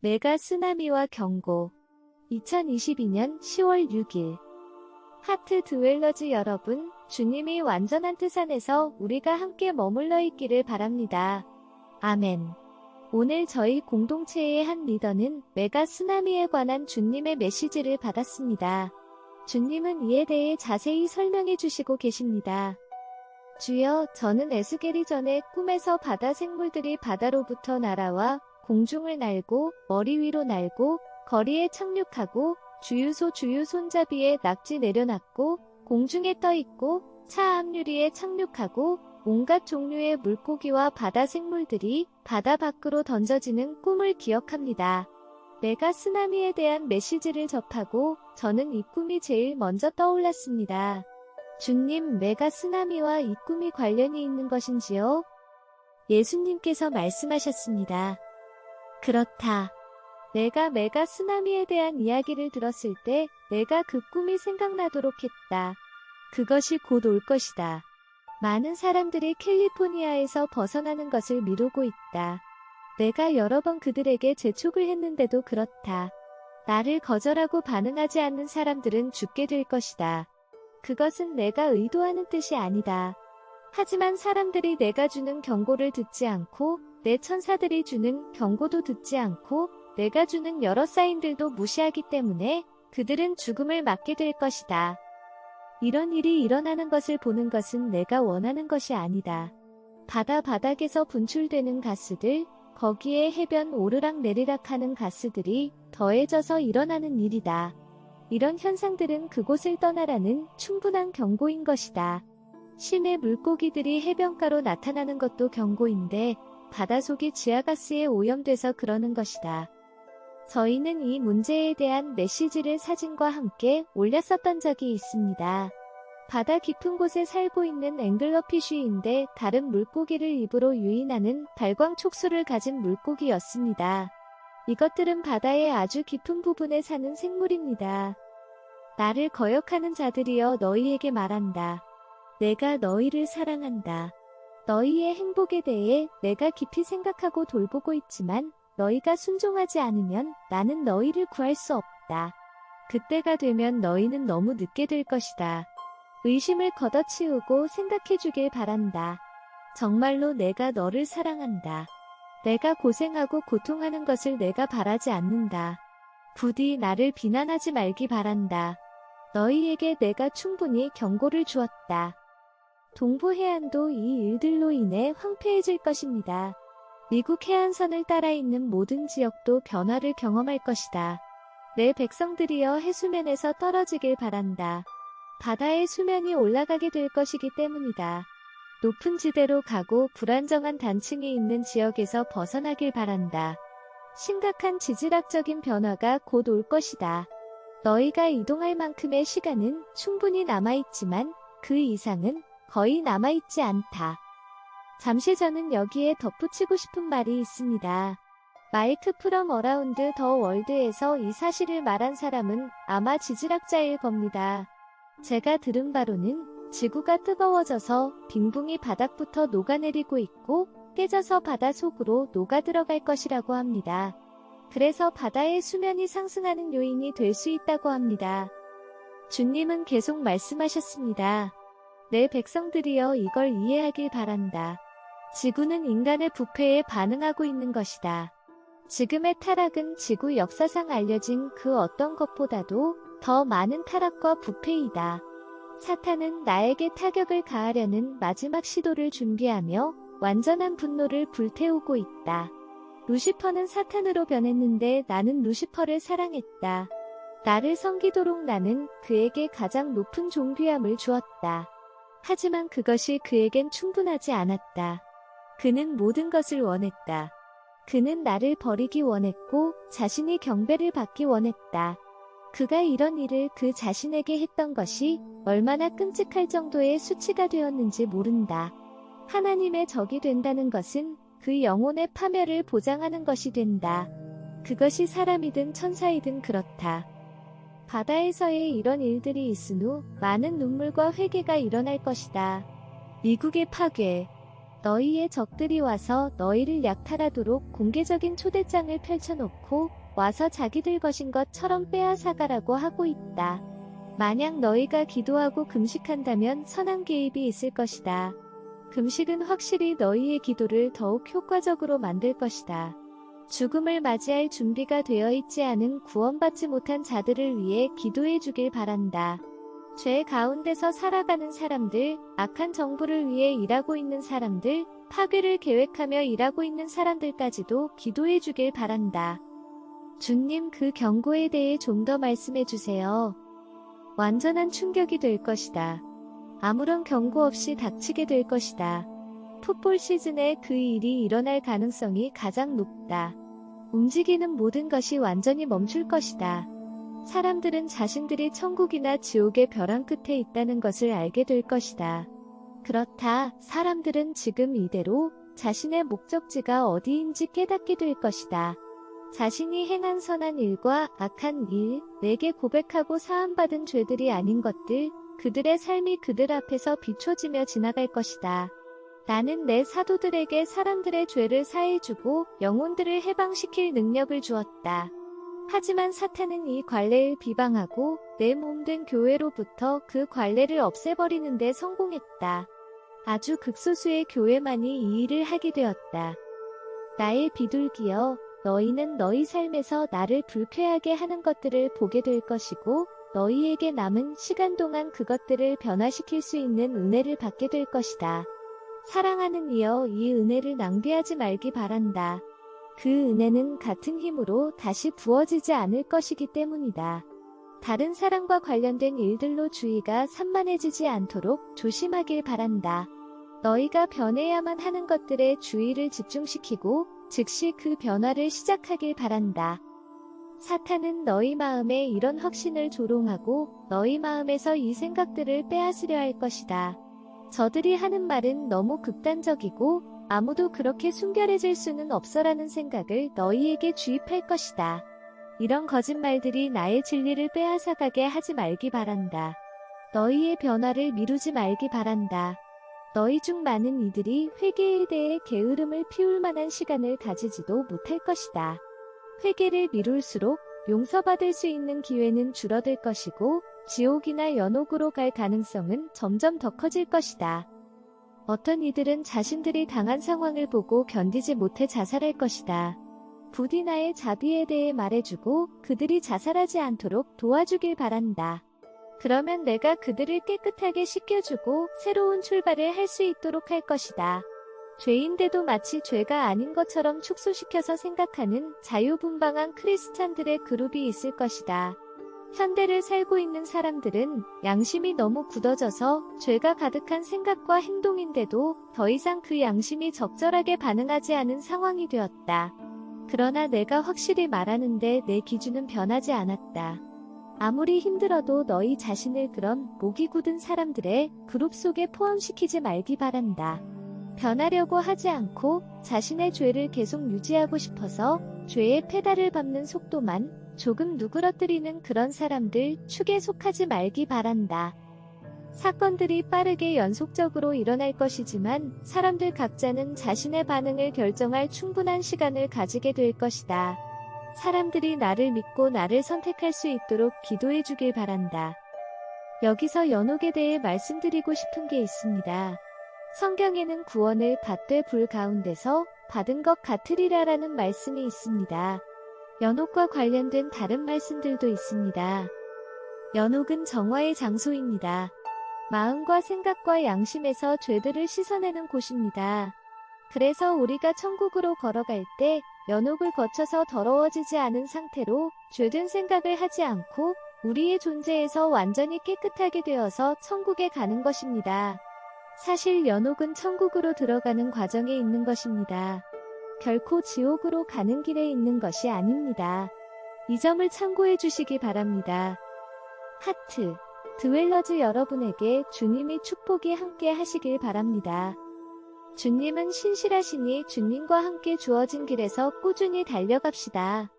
메가 쓰나미와 경고. 2022년 10월 6일. 하트 드웰러즈 여러분, 주님이 완전한 뜻 안에서 우리가 함께 머물러 있기를 바랍니다. 아멘. 오늘 저희 공동체의 한 리더는 메가 쓰나미에 관한 주님의 메시지를 받았습니다. 주님은 이에 대해 자세히 설명해 주시고 계십니다. 주여, 저는 에스겔이 전에 꿈에서 바다 생물들이 바다로부터 날아와 공중을 날고 머리 위로 날고 거리에 착륙하고 주유소 주유 손잡이에 낙지 내려놨고 공중에 떠있고 차 앞유리에 착륙하고 온갖 종류의 물고기와 바다 생물들이 바다 밖으로 던져지는 꿈을 기억합니다. 메가 쓰나미에 대한 메시지를 접하고 저는 이 꿈이 제일 먼저 떠올랐습니다. 주님, 메가 쓰나미와 이 꿈이 관련이 있는 것인지요? 예수님께서 말씀하셨습니다. 그렇다. 내가 메가 쓰나미에 대한 이야기를 들었을 때 내가 그 꿈이 생각나도록 했다. 그것이 곧 올 것이다. 많은 사람들이 캘리포니아에서 벗어나는 것을 미루고 있다. 내가 여러 번 그들에게 재촉을 했는데도 그렇다. 나를 거절하고 반응하지 않는 사람들은 죽게 될 것이다. 그것은 내가 의도하는 뜻이 아니다. 하지만 사람들이 내가 주는 경고를 듣지 않고 내 천사들이 주는 경고도 듣지 않고 내가 주는 여러 사인들도 무시하기 때문에 그들은 죽음을 맞게 될 것이다. 이런 일이 일어나는 것을 보는 것은 내가 원하는 것이 아니다. 바다 바닥에서 분출되는 가스들, 거기에 해변 오르락내리락 하는 가스들이 더해져서 일어나는 일이다. 이런 현상들은 그곳을 떠나라는 충분한 경고인 것이다. 심해 물고기들이 해변가로 나타나는 것도 경고인데 바다속이 지하가스에 오염돼서 그러는 것이다. 저희는 이 문제에 대한 메시지를 사진과 함께 올렸었던 적이 있습니다. 바다 깊은 곳에 살고 있는 앵글러피쉬인데 다른 물고기를 입으로 유인하는 발광 촉수를 가진 물고기였습니다. 이것들은 바다의 아주 깊은 부분에 사는 생물입니다. 나를 거역하는 자들이여 너희에게 말한다. 내가 너희를 사랑한다. 너희의 행복에 대해 내가 깊이 생각하고 돌보고 있지만 너희가 순종하지 않으면 나는 너희를 구할 수 없다. 그때가 되면 너희는 너무 늦게 될 것이다. 의심을 걷어치우고 생각해주길 바란다. 정말로 내가 너를 사랑한다. 내가 고생하고 고통하는 것을 내가 바라지 않는다. 부디 나를 비난하지 말기 바란다. 너희에게 내가 충분히 경고를 주었다. 동부 해안도 이 일들로 인해 황폐해질 것입니다. 미국 해안선을 따라 있는 모든 지역도 변화를 경험할 것이다. 내 백성들이여 해수면에서 떨어지길 바란다. 바다의 수면이 올라가게 될 것이기 때문이다. 높은 지대로 가고 불안정한 단층이 있는 지역에서 벗어나길 바란다. 심각한 지질학적인 변화가 곧 올 것이다. 너희가 이동할 만큼의 시간은 충분히 남아있지만 그 이상은 거의 남아있지 않다. 잠시 저는 여기에 덧붙이고 싶은 말이 있습니다. 마이크 프롬 어라운드 더 월드에서 이 사실을 말한 사람은 아마 지질학자일 겁니다. 제가 들은 바로는 지구가 뜨거워져서 빙붕이 바닥부터 녹아내리고 있고 깨져서 바다 속으로 녹아들어갈 것이라고 합니다. 그래서 바다의 수면이 상승하는 요인이 될 수 있다고 합니다. 주님은 계속 말씀하셨습니다. 내 백성들이여 이걸 이해하길 바란다. 지구는 인간의 부패에 반응하고 있는 것이다. 지금의 타락은 지구 역사상 알려진 그 어떤 것보다도 더 많은 타락과 부패이다. 사탄은 나에게 타격을 가하려는 마지막 시도를 준비하며 완전한 분노를 불태우고 있다. 루시퍼는 사탄으로 변했는데 나는 루시퍼를 사랑했다. 나를 섬기도록 나는 그에게 가장 높은 존귀함을 주었다. 하지만 그것이 그에겐 충분하지 않았다. 그는 모든 것을 원했다. 그는 나를 버리기 원했고 자신이 경배를 받기 원했다. 그가 이런 일을 그 자신에게 했던 것이 얼마나 끔찍할 정도의 수치가 되었는지 모른다. 하나님의 적이 된다는 것은 그 영혼의 파멸을 보장하는 것이 된다. 그것이 사람이든 천사이든 그렇다. 바다에서의 이런 일들이 있은 후 많은 눈물과 회개가 일어날 것이다. 미국의 파괴. 너희의 적들이 와서 너희를 약탈하도록 공개적인 초대장을 펼쳐놓고 와서 자기들 것인 것처럼 빼앗아가라고 하고 있다. 만약 너희가 기도하고 금식한다면 선한 개입이 있을 것이다. 금식은 확실히 너희의 기도를 더욱 효과적으로 만들 것이다. 죽음을 맞이할 준비가 되어 있지 않은 구원받지 못한 자들을 위해 기도해 주길 바란다. 죄 가운데서 살아가는 사람들, 악한 정부를 위해 일하고 있는 사람들, 파괴를 계획하며 일하고 있는 사람들까지도 기도해 주길 바란다. 주님, 그 경고에 대해 좀 더 말씀해 주세요. 완전한 충격이 될 것이다. 아무런 경고 없이 닥치게 될 것이다. 풋볼 시즌에 그 일이 일어날 가능성이 가장 높다. 움직이는 모든 것이 완전히 멈출 것이다. 사람들은 자신들이 천국이나 지옥의 벼랑 끝에 있다는 것을 알게 될 것이다. 그렇다, 사람들은 지금 이대로 자신의 목적지가 어디인지 깨닫게 될 것이다. 자신이 행한 선한 일과 악한 일, 내게 고백하고 사함받은 죄들이 아닌 것들, 그들의 삶이 그들 앞에서 비춰지며 지나갈 것이다. 나는 내 사도들에게 사람들의 죄를 사해주고 영혼들을 해방시킬 능력을 주었다. 하지만 사탄은 이 관례를 비방하고 내 몸된 교회로부터 그 관례를 없애버리는 데 성공했다. 아주 극소수의 교회만이 이 일을 하게 되었다. 나의 비둘기여, 너희는 너희 삶에서 나를 불쾌하게 하는 것들을 보게 될 것이고 너희에게 남은 시간 동안 그것들을 변화시킬 수 있는 은혜를 받게 될 것이다. 사랑하는 이여, 이 은혜를 낭비하지 말기 바란다. 그 은혜는 같은 힘으로 다시 부어지지 않을 것이기 때문이다. 다른 사람과 관련된 일들로 주의가 산만해지지 않도록 조심하길 바란다. 너희가 변해야만 하는 것들에 주의를 집중시키고 즉시 그 변화를 시작하길 바란다. 사탄은 너희 마음에 이런 확신을 조롱하고 너희 마음에서 이 생각들을 빼앗으려 할 것이다. 저들이 하는 말은 너무 극단적이고 아무도 그렇게 순결해질 수는 없어라는 생각을 너희에게 주입할 것이다. 이런 거짓말들이 나의 진리를 빼앗아가게 하지 말기 바란다. 너희의 변화를 미루지 말기 바란다. 너희 중 많은 이들이 회개에 대해 게으름을 피울 만한 시간을 가지지도 못할 것이다. 회개를 미룰수록 용서받을 수 있는 기회는 줄어들 것이고 지옥이나 연옥으로 갈 가능성은 점점 더 커질 것이다. 어떤 이들은 자신들이 당한 상황을 보고 견디지 못해 자살할 것이다. 부디 나의 자비에 대해 말해주고 그들이 자살하지 않도록 도와주길 바란다. 그러면 내가 그들을 깨끗하게 씻겨주고 새로운 출발을 할 수 있도록 할 것이다. 죄인데도 마치 죄가 아닌 것처럼 축소시켜서 생각하는 자유분방한 크리스찬들의 그룹이 있을 것이다. 현대를 살고 있는 사람들은 양심이 너무 굳어져서 죄가 가득한 생각과 행동인데도 더 이상 그 양심이 적절하게 반응하지 않은 상황이 되었다. 그러나 내가 확실히 말하는데 내 기준은 변하지 않았다. 아무리 힘들어도 너희 자신을 그런 목이 굳은 사람들의 그룹 속에 포함시키지 말기 바란다. 변하려고 하지 않고 자신의 죄를 계속 유지하고 싶어서 죄의 페달을 밟는 속도만 조금 누그러뜨리는 그런 사람들 축에 속하지 말기 바란다. 사건들이 빠르게 연속적으로 일어날 것이지만 사람들 각자는 자신의 반응을 결정할 충분한 시간을 가지게 될 것이다. 사람들이 나를 믿고 나를 선택할 수 있도록 기도해 주길 바란다. 여기서 연옥에 대해 말씀드리고 싶은 게 있습니다. 성경에는 구원을 받되 불 가운데서 받은 것 같으리라라는 말씀이 있습니다. 연옥과 관련된 다른 말씀들도 있습니다. 연옥은 정화의 장소입니다. 마음과 생각과 양심에서 죄들을 씻어내는 곳입니다. 그래서 우리가 천국으로 걸어갈 때 연옥을 거쳐서 더러워지지 않은 상태로 죄된 생각을 하지 않고 우리의 존재에서 완전히 깨끗하게 되어서 천국에 가는 것입니다. 사실 연옥은 천국으로 들어가는 과정에 있는 것입니다. 결코 지옥으로 가는 길에 있는 것이 아닙니다. 이 점을 참고해 주시기 바랍니다. 하트, 드웰러즈 여러분에게 주님의 축복이 함께 하시길 바랍니다. 주님은 신실하시니 주님과 함께 주어진 길에서 꾸준히 달려갑시다.